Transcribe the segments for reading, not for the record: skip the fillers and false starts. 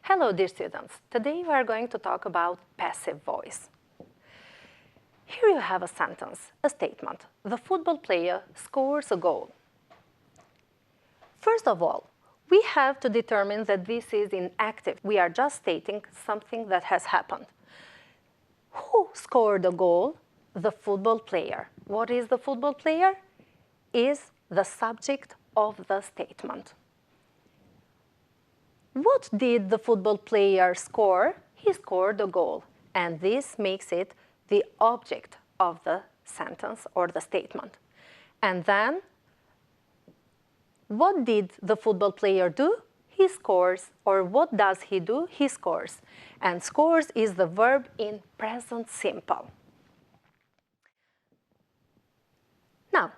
Hello, dear students. Today we are going to talk about passive voice. Here you have a sentence, a statement. The football player scores a goal. First of all, we have to determine that this is inactive. We are just stating something that has happened. Who scored the goal? The football player. What is the football player? Is the subject of the statement. What did the football player score? He scored a goal, and this makes it the object of the sentence or the statement. And then, what did the football player do? He scores, or what does he do? He scores. And scores is the verb in present simple. Now,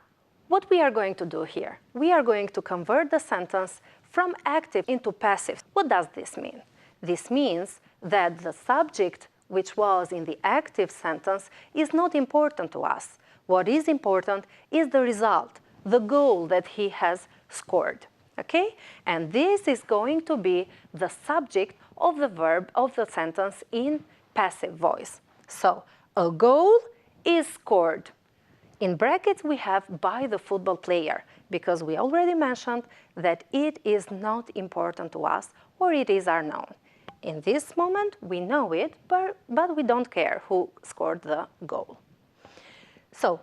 what we are going to do here? We are going to convert the sentence from active into passive. What does this mean? This means that the subject, which was in the active sentence, is not important to us. What is important is the result, the goal that he has scored. Okay? And this is going to be the subject of the verb of the sentence in passive voice. So, a goal is scored. In brackets, we have by the football player, because we already mentioned that it is not important to us, or it is unknown. In this moment, we know it, but we don't care who scored the goal. So,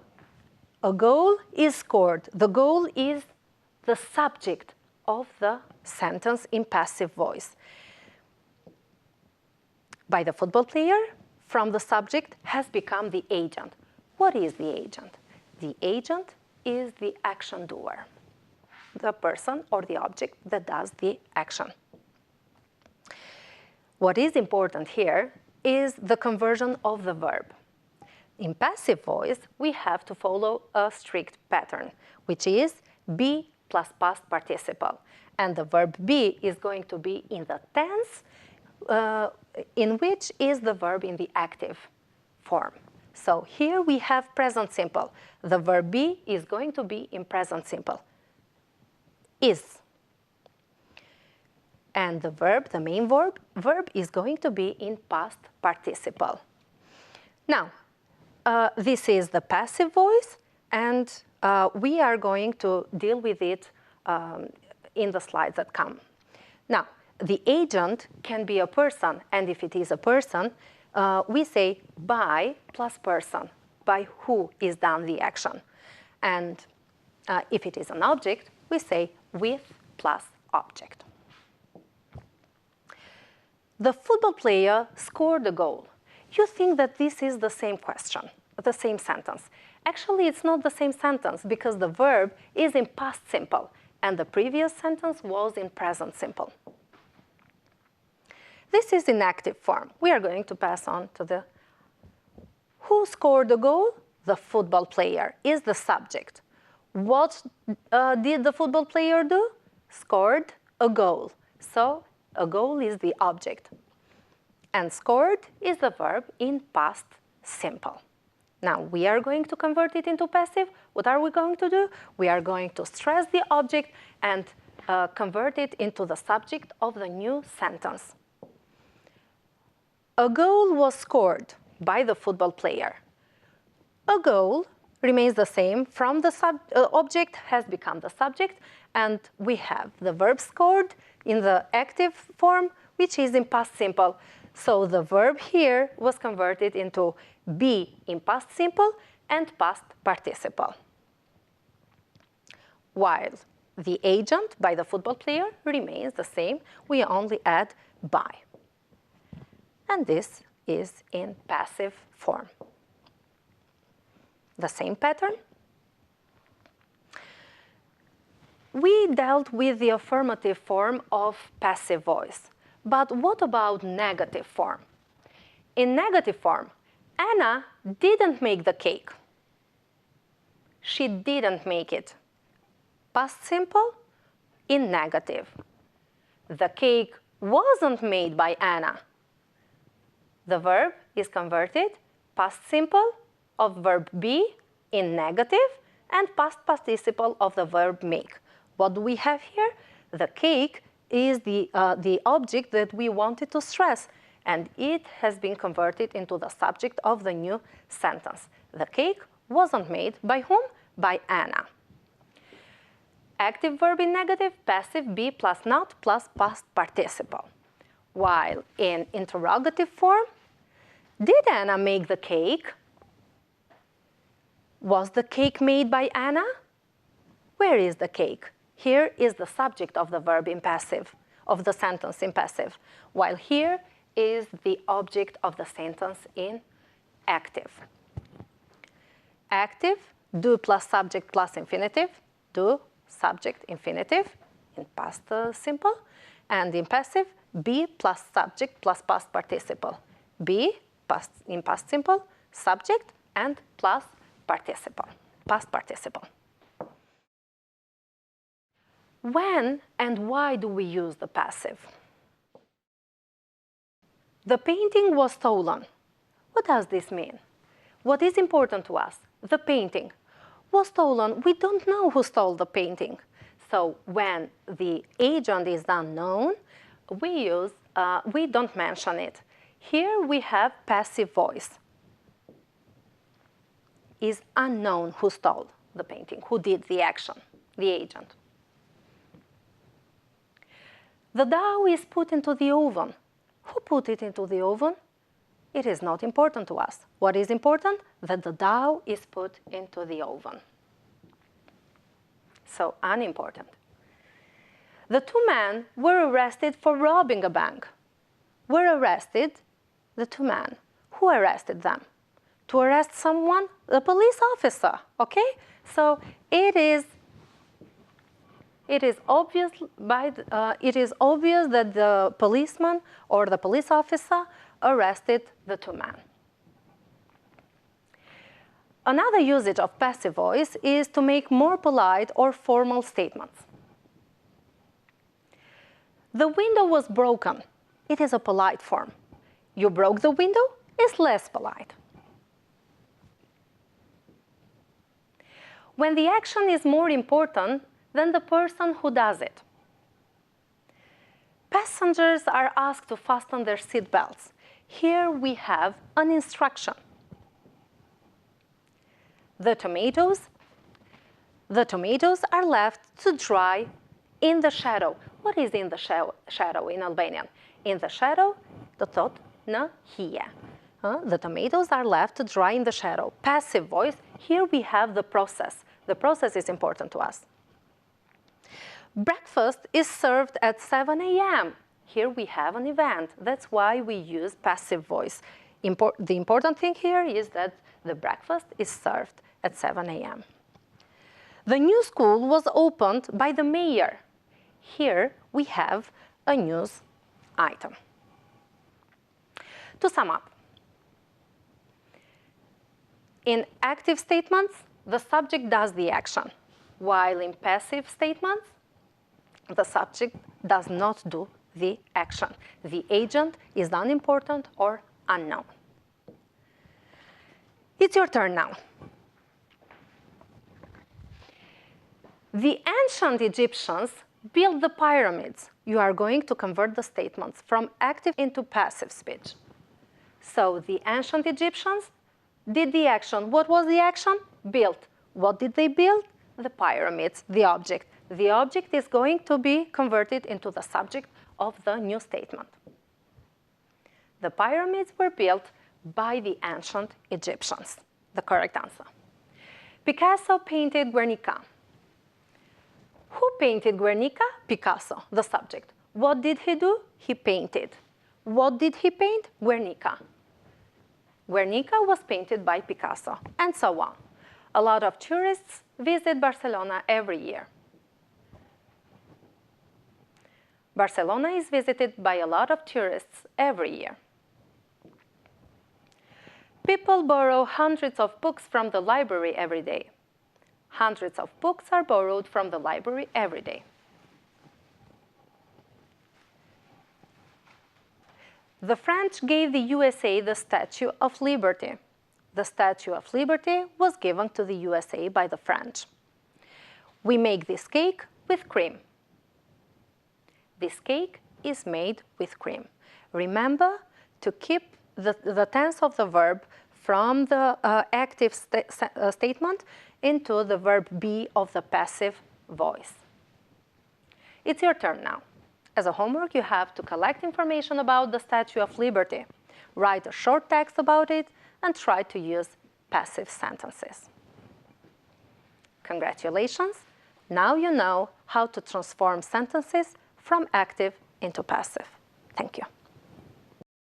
a goal is scored. The goal is the subject of the sentence in passive voice. By the football player, from the subject has become the agent. What is the agent? The agent is the action doer, the person or the object that does the action. What is important here is the conversion of the verb. In passive voice, we have to follow a strict pattern, which is be plus past participle. And the verb be is going to be in the tense, in which is the verb in the active form. So here we have present simple. The verb be is going to be in present simple. Is. And the verb, the main verb is going to be in past participle. Now, this is the passive voice, and we are going to deal with it in the slides that come. Now, the agent can be a person, and if it is a person, we say by plus person, by who is done the action. And if it is an object, we say with plus object. The football player scored a goal. You think that this is the same question, the same sentence. Actually, it's not the same sentence because the verb is in past simple and the previous sentence was in present simple. This is in active form. We are going to pass on to the who scored the goal? The football player is the subject. What did the football player do? Scored a goal. So a goal is the object. And scored is the verb in past simple. Now we are going to convert it into passive. What are we going to do? We are going to stress the object and convert it into the subject of the new sentence. A goal was scored by the football player. A goal remains the same from the object has become the subject, and we have the verb scored in the active form, which is in past simple. So the verb here was converted into be in past simple and past participle. While the agent by the football player remains the same, we only add by. And this is in passive form. The same pattern. We dealt with the affirmative form of passive voice. But what about negative form? In negative form, Anna didn't make the cake. She didn't make it. Past simple in negative. The cake wasn't made by Anna. The verb is converted past simple of verb be in negative and past participle of the verb make. What do we have here? The cake is the object that we wanted to stress, and it has been converted into the subject of the new sentence. The cake wasn't made by whom? By Anna. Active verb in negative, passive, be plus not plus past participle. While in interrogative form, did Anna make the cake? Was the cake made by Anna? Where is the cake? Here is the subject of the verb in passive, of the sentence in passive, while here is the object of the sentence in active. Active, do plus subject plus infinitive, do, subject, infinitive, in past simple, and in passive, be plus subject plus past participle. Be, past, in past simple, subject, and plus participle, past participle. When and why do we use the passive? The painting was stolen. What does this mean? What is important to us? The painting was stolen. We don't know who stole the painting. So when the agent is unknown, we don't mention it. Here we have passive voice. Is unknown who stole the painting, who did the action, the agent. The dough is put into the oven. Who put it into the oven? It is not important to us. What is important? That the dough is put into the oven. So unimportant. The two men were arrested for robbing a bank. Were arrested, the two men. Who arrested them? To arrest someone, the police officer, okay? So it is obvious that the policeman or the police officer arrested the two men. Another usage of passive voice is to make more polite or formal statements. The window was broken. It is a polite form. You broke the window is less polite. When the action is more important than the person who does it. Passengers are asked to fasten their seat belts. Here we have an instruction. The tomatoes are left to dry in the shadow. What is in the shadow in Albanian? In the shadow, the thought na hie. The tomatoes are left to dry in the shadow. Passive voice, here we have the process. The process is important to us. Breakfast is served at 7 a.m. Here we have an event. That's why we use passive voice. The important thing here is that the breakfast is served at 7 a.m. The new school was opened by the mayor. Here we have a news item. To sum up, in active statements, the subject does the action, while in passive statements, the subject does not do the action. The agent is unimportant or unknown. It's your turn now. The ancient Egyptians built the pyramids. You are going to convert the statements from active into passive speech. So the ancient Egyptians did the action. What was the action? Built. What did they build? The pyramids, the object. The object is going to be converted into the subject of the new statement. The pyramids were built by the ancient Egyptians. The correct answer. Picasso painted Guernica. Who painted Guernica? Picasso, the subject. What did he do? He painted. What did he paint? Guernica. Guernica was painted by Picasso, and so on. A lot of tourists visit Barcelona every year. Barcelona is visited by a lot of tourists every year. People borrow hundreds of books from the library every day. Hundreds of books are borrowed from the library every day. The French gave the USA the Statue of Liberty. The Statue of Liberty was given to the USA by the French. We make this cake with cream. This cake is made with cream. Remember to keep the tense of the verb from the active statement into the verb be of the passive voice. It's your turn now. As a homework, you have to collect information about the Statue of Liberty, write a short text about it, and try to use passive sentences. Congratulations! Now you know how to transform sentences from active into passive. Thank you.